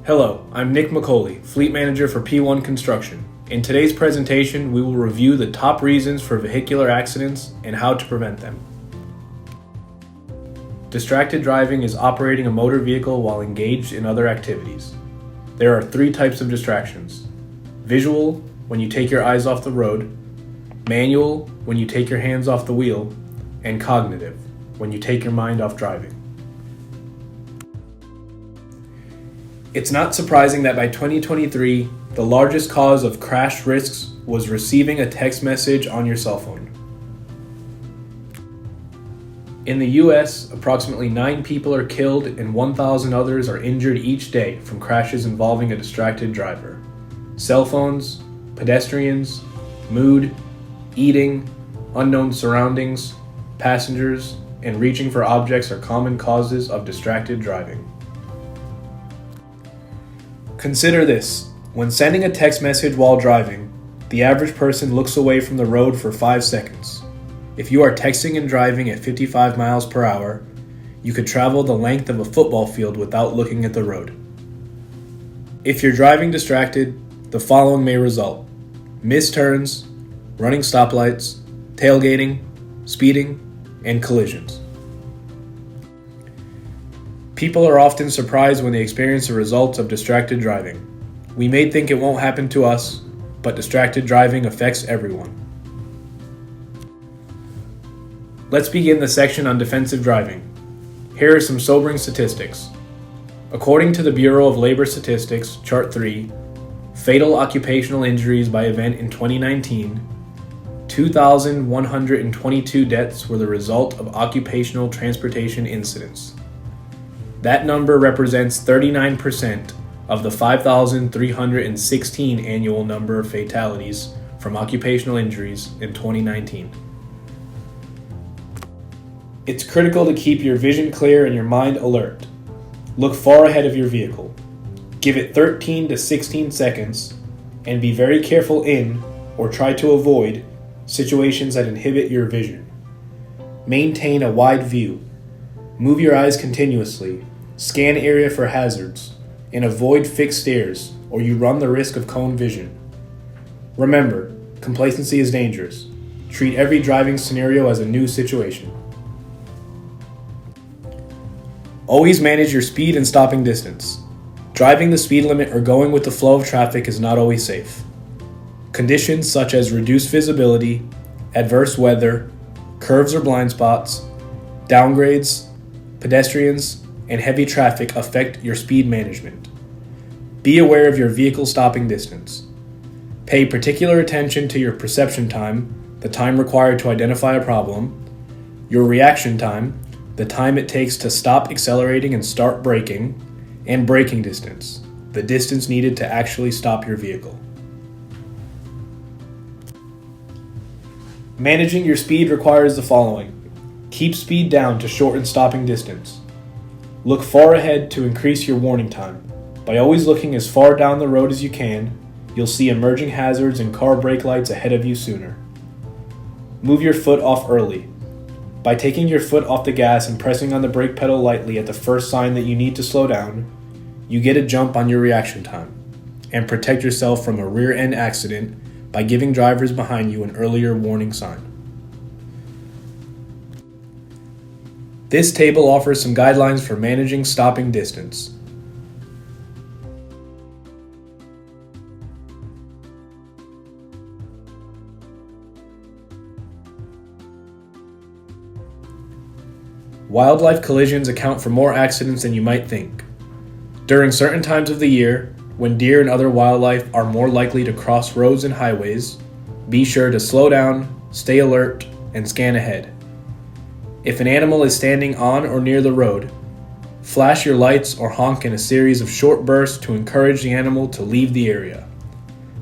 Hello, I'm Nick McCauley, Fleet Manager for P1 Construction. In today's presentation, we will review the top reasons for vehicular accidents and how to prevent them. Distracted driving is operating a motor vehicle while engaged in other activities. There are three types of distractions: visual, when you take your eyes off the road; manual, when you take your hands off the wheel; and cognitive, when you take your mind off driving. It's not surprising that by 2023, the largest cause of crash risks was receiving a text message on your cell phone. In the US, approximately 9 people are killed and 1,000 others are injured each day from crashes involving a distracted driver. Cell phones, pedestrians, mood, eating, unknown surroundings, passengers, and reaching for objects are common causes of distracted driving. Consider this: when sending a text message while driving, the average person looks away from the road for 5 seconds. If you are texting and driving at 55 miles per hour, you could travel the length of a football field without looking at the road. If you're driving distracted, the following may result: missed turns, running stoplights, tailgating, speeding, and collisions. People are often surprised when they experience the results of distracted driving. We may think it won't happen to us, but distracted driving affects everyone. Let's begin the section on defensive driving. Here are some sobering statistics. According to the Bureau of Labor Statistics, Chart 3, fatal occupational injuries by event in 2019, 2,122 deaths were the result of occupational transportation incidents. That number represents 39% of the 5,316 annual number of fatalities from occupational injuries in 2019. It's critical to keep your vision clear and your mind alert. Look far ahead of your vehicle. Give it 13 to 16 seconds and be very careful in, or try to avoid, situations that inhibit your vision. Maintain a wide view. Move your eyes continuously, scan area for hazards, and avoid fixed stares, or you run the risk of cone vision. Remember, complacency is dangerous. Treat every driving scenario as a new situation. Always manage your speed and stopping distance. Driving the speed limit or going with the flow of traffic is not always safe. Conditions such as reduced visibility, adverse weather, curves or blind spots, downgrades, pedestrians, and heavy traffic affect your speed management. Be aware of your vehicle stopping distance. Pay particular attention to your perception time, the time required to identify a problem, your reaction time, the time it takes to stop accelerating and start braking, and braking distance, the distance needed to actually stop your vehicle. Managing your speed requires the following: keep speed down to shorten stopping distance. Look far ahead to increase your warning time. By always looking as far down the road as you can, you'll see emerging hazards and car brake lights ahead of you sooner. Move your foot off early. By taking your foot off the gas and pressing on the brake pedal lightly at the first sign that you need to slow down, you get a jump on your reaction time and protect yourself from a rear-end accident by giving drivers behind you an earlier warning sign. This table offers some guidelines for managing stopping distance. Wildlife collisions account for more accidents than you might think. During certain times of the year, when deer and other wildlife are more likely to cross roads and highways, be sure to slow down, stay alert, and scan ahead. If an animal is standing on or near the road, flash your lights or honk in a series of short bursts to encourage the animal to leave the area.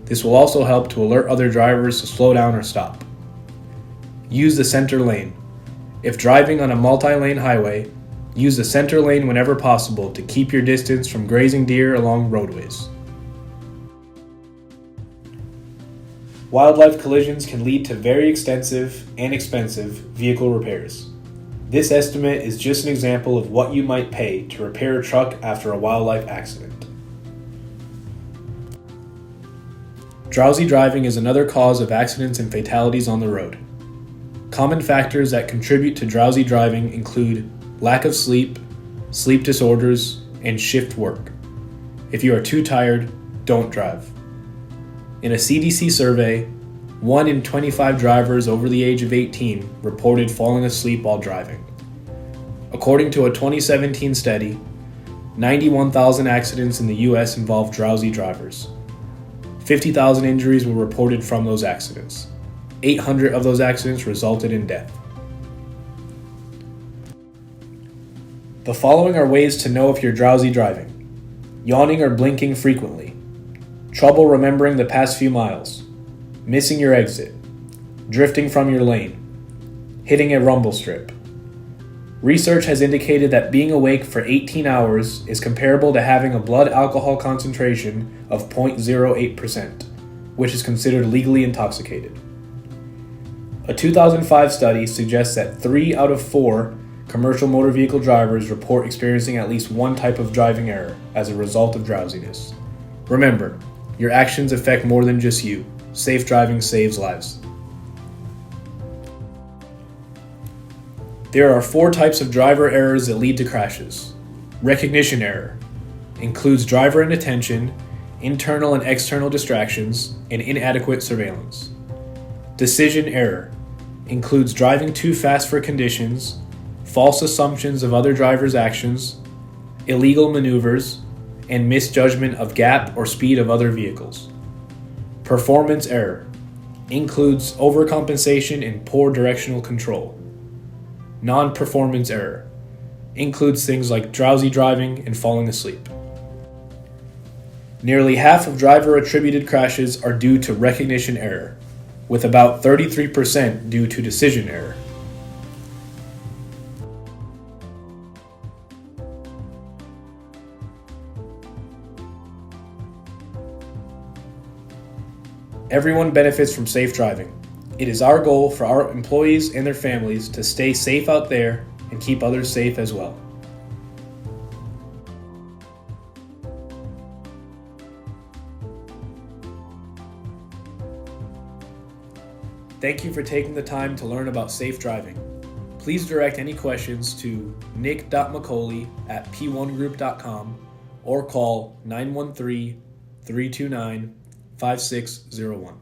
This will also help to alert other drivers to slow down or stop. Use the center lane. If driving on a multi-lane highway, use the center lane whenever possible to keep your distance from grazing deer along roadways. Wildlife collisions can lead to very extensive and expensive vehicle repairs. This estimate is just an example of what you might pay to repair a truck after a wildlife accident. Drowsy driving is another cause of accidents and fatalities on the road. Common factors that contribute to drowsy driving include lack of sleep, sleep disorders, and shift work. If you are too tired, don't drive. In a CDC survey, 1 in 25 drivers over the age of 18 reported falling asleep while driving. According to a 2017 study, 91,000 accidents in the US involved drowsy drivers. 50,000 injuries were reported from those accidents. 800 of those accidents resulted in death. The following are ways to know if you're drowsy driving: yawning or blinking frequently, trouble remembering the past few miles, missing your exit, drifting from your lane, hitting a rumble strip. Research has indicated that being awake for 18 hours is comparable to having a blood alcohol concentration of 0.08%, which is considered legally intoxicated. A 2005 study suggests that 3 out of 4 commercial motor vehicle drivers report experiencing at least one type of driving error as a result of drowsiness. Remember, your actions affect more than just you. Safe driving saves lives. There are 4 types of driver errors that lead to crashes. Recognition error includes driver inattention, internal and external distractions, and inadequate surveillance. Decision error includes driving too fast for conditions, false assumptions of other drivers' actions, illegal maneuvers, and misjudgment of gap or speed of other vehicles. Performance error includes overcompensation and poor directional control. Non-performance error includes things like drowsy driving and falling asleep. Nearly half of driver-attributed crashes are due to recognition error, with about 33% due to decision error. Everyone benefits from safe driving. It is our goal for our employees and their families to stay safe out there and keep others safe as well. Thank you for taking the time to learn about safe driving. Please direct any questions to nick.mccauley@p1group.com or call 913-329-5601.